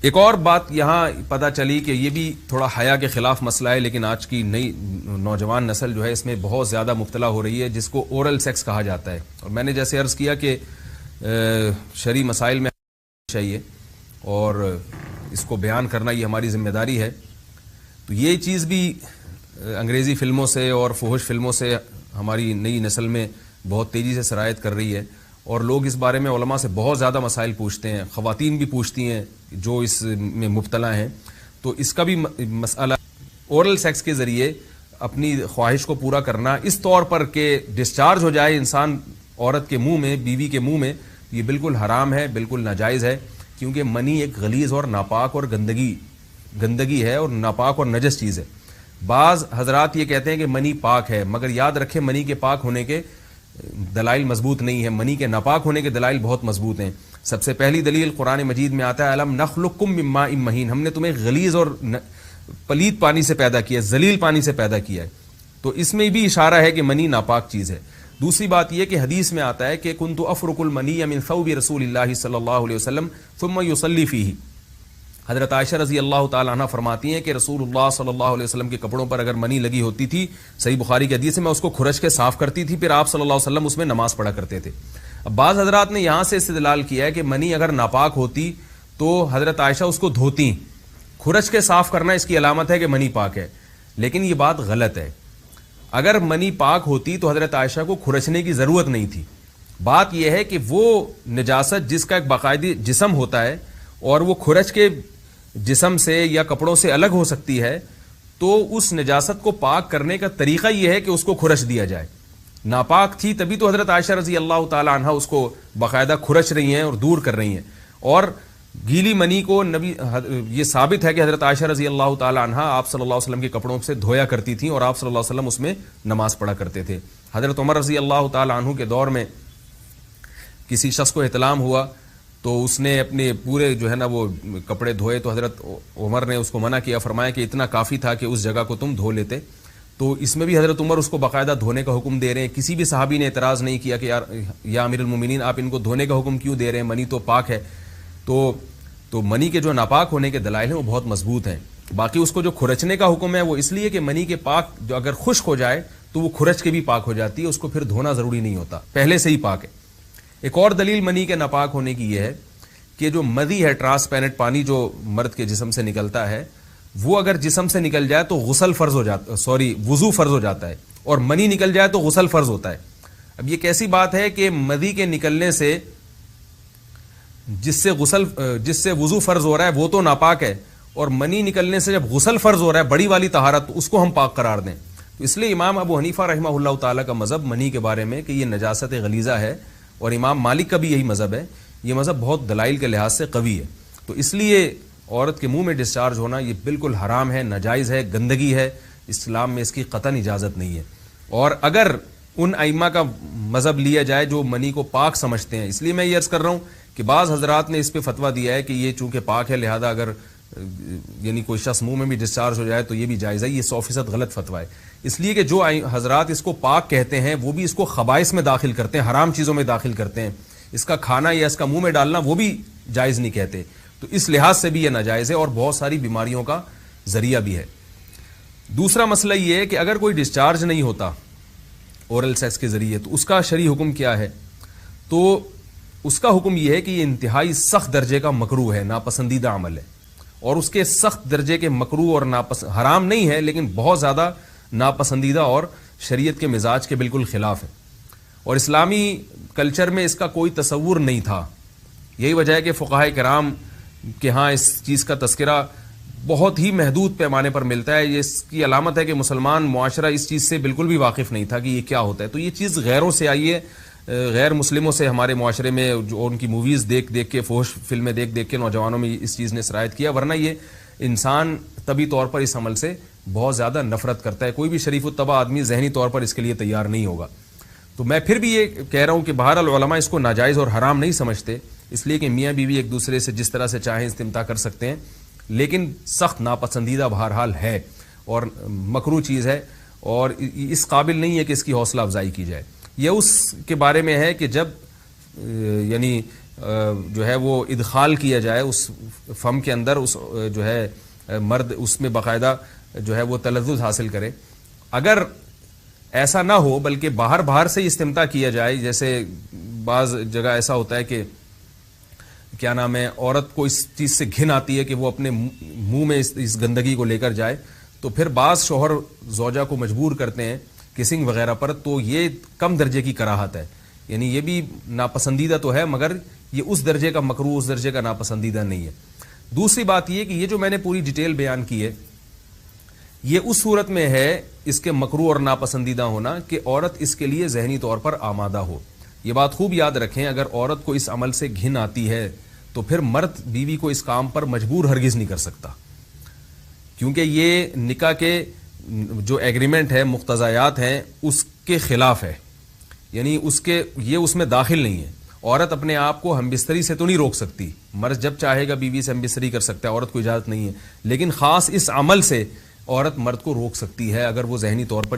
ایک اور بات یہاں پتہ چلی کہ یہ بھی تھوڑا حیا کے خلاف مسئلہ ہے، لیکن آج کی نئی نوجوان نسل جو ہے اس میں بہت زیادہ مبتلا ہو رہی ہے، جس کو اورل سیکس کہا جاتا ہے. اور میں نے جیسے عرض کیا کہ شرعی مسائل میں چاہیے اور اس کو بیان کرنا یہ ہماری ذمہ داری ہے. تو یہ چیز بھی انگریزی فلموں سے اور فحش فلموں سے ہماری نئی نسل میں بہت تیزی سے سرایت کر رہی ہے، اور لوگ اس بارے میں علماء سے بہت زیادہ مسائل پوچھتے ہیں، خواتین بھی پوچھتی ہیں جو اس میں مبتلا ہیں. تو اس کا بھی مسئلہ اورل سیکس کے ذریعے اپنی خواہش کو پورا کرنا اس طور پر کہ ڈسچارج ہو جائے انسان عورت کے منہ میں، بیوی کے منہ میں، یہ بالکل حرام ہے، بالکل ناجائز ہے، کیونکہ منی ایک غلیظ اور ناپاک اور گندگی ہے اور ناپاک اور نجس چیز ہے. بعض حضرات یہ کہتے ہیں کہ منی پاک ہے، مگر یاد رکھیں منی کے پاک ہونے کے دلائل مضبوط نہیں ہیں، منی کے ناپاک ہونے کے دلائل بہت مضبوط ہیں. سب سے پہلی دلیل قرآن مجید میں آتا ہے الم نخلقکم من ماء مہین، ہم نے تمہیں غلیظ اور پلید پانی سے پیدا کیا ہے، ذلیل پانی سے پیدا کیا ہے. تو اس میں بھی اشارہ ہے کہ منی ناپاک چیز ہے. دوسری بات یہ کہ حدیث میں آتا ہے کہ کنت افرق المنی من ثوب رسول اللہ صلی اللہ علیہ وسلم ثم یصلی فیہ. حضرت عائشہ رضی اللہ تعالیٰ عنہ فرماتی ہیں کہ رسول اللہ صلی اللہ علیہ وسلم کے کپڑوں پر اگر منی لگی ہوتی تھی، صحیح بخاری کی حدیث ہے، میں اس کو کھرچ کے صاف کرتی تھی، پھر آپ صلی اللہ علیہ وسلم اس میں نماز پڑھا کرتے تھے. اب بعض حضرات نے یہاں سے استدلال کیا ہے کہ منی اگر ناپاک ہوتی تو حضرت عائشہ اس کو دھوتی، کھرچ کے صاف کرنا اس کی علامت ہے کہ منی پاک ہے. لیکن یہ بات غلط ہے. اگر منی پاک ہوتی تو حضرت عائشہ کو کھرچنے کی ضرورت نہیں تھی. بات یہ ہے کہ وہ نجاست جس کا ایک باقاعدی جسم ہوتا ہے اور وہ کھرچ کے جسم سے یا کپڑوں سے الگ ہو سکتی ہے، تو اس نجاست کو پاک کرنے کا طریقہ یہ ہے کہ اس کو کھرچ دیا جائے. ناپاک تھی تبھی تو حضرت عائشہ رضی اللہ تعالی عنہ اس کو باقاعدہ کھرچ رہی ہیں اور دور کر رہی ہیں. اور گیلی منی کو نبی یہ ثابت ہے کہ حضرت عائشہ رضی اللہ تعالی عنہ آپ صلی اللہ علیہ وسلم کے کپڑوں سے دھویا کرتی تھیں اور آپ صلی اللہ علیہ وسلم اس میں نماز پڑھا کرتے تھے. حضرت عمر رضی اللہ تعالی عنہ کے دور میں کسی شخص کو احتلام ہوا تو اس نے اپنے پورے جو ہے نا وہ کپڑے دھوئے، تو حضرت عمر نے اس کو منع کیا، فرمایا کہ اتنا کافی تھا کہ اس جگہ کو تم دھو لیتے. تو اس میں بھی حضرت عمر اس کو باقاعدہ دھونے کا حکم دے رہے ہیں. کسی بھی صحابی نے اعتراض نہیں کیا کہ یار یا امیر المومنین آپ ان کو دھونے کا حکم کیوں دے رہے ہیں، منی تو پاک ہے. تو منی کے جو ناپاک ہونے کے دلائل ہیں وہ بہت مضبوط ہیں. باقی اس کو جو کھرچنے کا حکم ہے وہ اس لیے کہ منی کے پاک جو اگر خشک ہو جائے تو وہ کھرچ کے بھی پاک ہو جاتی ہے، اس کو پھر دھونا ضروری نہیں ہوتا، پہلے سے ہی پاک ہے. ایک اور دلیل منی کے ناپاک ہونے کی یہ ہے کہ جو مدی ہے، ٹرانسپیرنٹ پانی جو مرد کے جسم سے نکلتا ہے، وہ اگر جسم سے نکل جائے تو وضو فرض ہو جاتا ہے، اور منی نکل جائے تو غسل فرض ہوتا ہے. اب یہ کیسی بات ہے کہ مدی کے نکلنے سے جس سے وضو فرض ہو رہا ہے وہ تو ناپاک ہے، اور منی نکلنے سے جب غسل فرض ہو رہا ہے بڑی والی طہارت، تو اس کو ہم پاک قرار دیں. تو اس لیے امام ابو حنیفہ رحمہ اللہ تعالیٰ کا مذہب منی کے بارے میں کہ یہ نجاست غلیظہ ہے، اور امام مالک کا بھی یہی مذہب ہے. یہ مذہب بہت دلائل کے لحاظ سے قوی ہے. تو اس لیے عورت کے منہ میں ڈسچارج ہونا یہ بالکل حرام ہے، ناجائز ہے، گندگی ہے. اسلام میں اس کی قطعاً اجازت نہیں ہے. اور اگر ان ائمہ کا مذہب لیا جائے جو منی کو پاک سمجھتے ہیں، اس لیے میں یہ عرض کر رہا ہوں کہ بعض حضرات نے اس پہ فتویٰ دیا ہے کہ یہ چونکہ پاک ہے لہذا اگر یعنی کوئی شخص منہ میں بھی ڈسچارج ہو جائے تو یہ بھی جائز ہے. یہ 100% غلط فتویٰ ہے. اس لیے کہ جو حضرات اس کو پاک کہتے ہیں وہ بھی اس کو خبائث میں داخل کرتے ہیں، حرام چیزوں میں داخل کرتے ہیں. اس کا کھانا یا اس کا منہ میں ڈالنا وہ بھی جائز نہیں کہتے. تو اس لحاظ سے بھی یہ ناجائز ہے اور بہت ساری بیماریوں کا ذریعہ بھی ہے. دوسرا مسئلہ یہ ہے کہ اگر کوئی ڈسچارج نہیں ہوتا اورل سیکس کے ذریعے تو اس کا شرعی حکم کیا ہے؟ تو اس کا حکم یہ ہے کہ یہ انتہائی سخت درجے کا مکروہ ہے، ناپسندیدہ عمل ہے. اور اس کے سخت درجے کے مکروہ اور حرام نہیں ہے لیکن بہت زیادہ ناپسندیدہ اور شریعت کے مزاج کے بالکل خلاف ہے. اور اسلامی کلچر میں اس کا کوئی تصور نہیں تھا. یہی وجہ ہے کہ فقہائے کرام کے ہاں اس چیز کا تذکرہ بہت ہی محدود پیمانے پر ملتا ہے. یہ اس کی علامت ہے کہ مسلمان معاشرہ اس چیز سے بالکل بھی واقف نہیں تھا کہ یہ کیا ہوتا ہے. تو یہ چیز غیروں سے آئی ہے، غیر مسلموں سے ہمارے معاشرے میں جو ان کی موویز دیکھ دیکھ کے، فحش فلمیں دیکھ دیکھ کے نوجوانوں میں اس چیز نے سرایت کیا. ورنہ یہ انسان طبی طور پر اس عمل سے بہت زیادہ نفرت کرتا ہے. کوئی بھی شریف الطبع آدمی ذہنی طور پر اس کے لیے تیار نہیں ہوگا. تو میں پھر بھی یہ کہہ رہا ہوں کہ بہرحال علماء اس کو ناجائز اور حرام نہیں سمجھتے، اس لیے کہ میاں بیوی ایک دوسرے سے جس طرح سے چاہیں استمتاع کر سکتے ہیں، لیکن سخت ناپسندیدہ بہرحال ہے اور مکروہ چیز ہے اور اس قابل نہیں ہے کہ اس کی حوصلہ افزائی کی جائے. یہ اس کے بارے میں ہے کہ جب یعنی جو ہے وہ ادخال کیا جائے اس فم کے اندر، اس جو ہے مرد اس میں باقاعدہ جو ہے وہ تلذذ حاصل کرے. اگر ایسا نہ ہو بلکہ باہر سے استمتاع کیا جائے، جیسے بعض جگہ ایسا ہوتا ہے کہ کیا نام ہے عورت کو اس چیز سے گھن آتی ہے کہ وہ اپنے منہ میں اس گندگی کو لے کر جائے، تو پھر بعض شوہر زوجہ کو مجبور کرتے ہیں کسنگ وغیرہ پر، تو یہ کم درجے کی کراہت ہے. یعنی یہ بھی ناپسندیدہ تو ہے مگر یہ اس درجے کا مکروہ، اس درجے کا ناپسندیدہ نہیں ہے. دوسری بات یہ کہ یہ جو میں نے پوری ڈیٹیل بیان کی ہے یہ اس صورت میں ہے اس کے مکروہ اور ناپسندیدہ ہونا کہ عورت اس کے لیے ذہنی طور پر آمادہ ہو. یہ بات خوب یاد رکھیں، اگر عورت کو اس عمل سے گھن آتی ہے تو پھر مرد بیوی کو اس کام پر مجبور ہرگز نہیں کر سکتا، کیونکہ یہ نکاح کے جو ایگریمنٹ ہے، مقتضیات ہیں، اس کے خلاف ہے. یعنی یہ اس میں داخل نہیں ہے. عورت اپنے آپ کو ہم بستری سے تو نہیں روک سکتی، مرد جب چاہے گا بیوی سے ہم بستری کر سکتا ہے، عورت کو اجازت نہیں ہے، لیکن خاص اس عمل سے عورت مرد کو روک سکتی ہے اگر وہ ذہنی طور پر